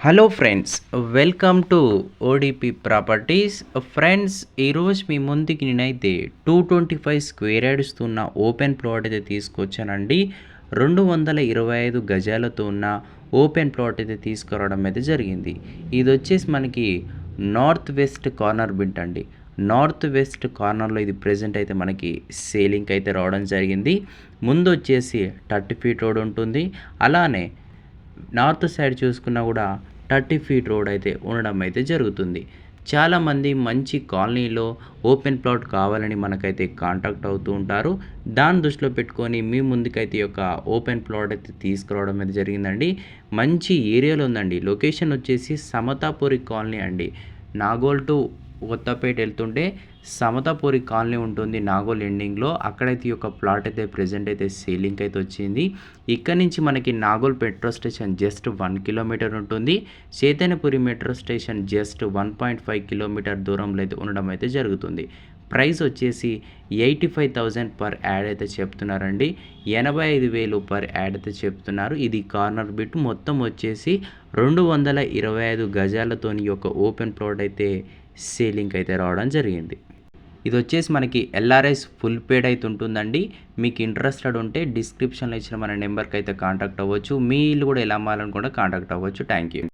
Hello friends, welcome to ODP properties. Friends, ఈరోజు మీ ముందుకి నేనైతే 225 స్క్వేర్ యార్డ్స్తో ఉన్న ఓపెన్ ప్లాట్ అయితే తీసుకొచ్చానండి. 225 గజాలతో ఉన్న ఓపెన్ ప్లాట్ అయితే తీసుకురావడం అయితే జరిగింది. ఇది వచ్చేసి మనకి నార్త్ వెస్ట్ కార్నర్ బిట్ అండి. నార్త్ వెస్ట్ కార్నర్లో ఇది ప్రజెంట్ అయితే మనకి సేలింగ్ అయితే రావడం జరిగింది. ముందు వచ్చేసి 30 ఫీట్ రోడ్ ఉంటుంది. అలానే నార్త్ సైడ్ చూసుకున్నా కూడా 30 ఫీట్ రోడ్ అయితే ఉండడం అయితే జరుగుతుంది. చాలామంది మంచి కాలనీలో ఓపెన్ ప్లాట్ కావాలని మనకైతే కాంటాక్ట్ అవుతూ ఉంటారు. దాన్ని దృష్టిలో పెట్టుకొని మీ ముందుకైతే ఈ యొక్క ఓపెన్ ప్లాట్ అయితే తీసుకురావడం అయితే జరిగిందండి. మంచి ఏరియాలో ఉందండి. లొకేషన్ వచ్చేసి సమతాపురి కాలనీ అండి. నాగోల్ టు కొత్తపేట వెళ్తుంటే సమతాపురి కాలనీ ఉంటుంది నాగోల్ ఎండింగ్లో. అక్కడైతే ఈ యొక్క ప్లాట్ అయితే ప్రజెంట్ అయితే సేలింగ్ అయితే వచ్చింది. ఇక్కడ నుంచి మనకి Nagole metro station just 1 kilometre ఉంటుంది. Chaitanyapuri metro station just 1.5 kilometre దూరంలో అయితే ఉండడం అయితే జరుగుతుంది. ప్రైస్ వచ్చేసి 85,000 పర్ యాడ్ అయితే చెప్తున్నారండి. 85,000 పర్ యాడ్ అయితే చెప్తున్నారు. ఇది కార్నర్ బిట్ మొత్తం వచ్చేసి 225 గజాలతోని యొక్క ఓపెన్ ప్లాట్ అయితే సేలింగ్ అయితే రావడం జరిగింది. ఇది వచ్చేసి మనకి ఎల్ఆర్ఎస్ ఫుల్ పేడ్ అయితే ఉంటుందండి. మీకు ఇంట్రెస్టెడ్ ఉంటే డిస్క్రిప్షన్లో ఇచ్చిన మన నెంబర్కి అయితే కాంటాక్ట్ అవ్వచ్చు. మీ ఇల్లు కూడా ఎలా అమ్మాలని కూడా కాంటాక్ట్ అవ్వచ్చు. Thank you.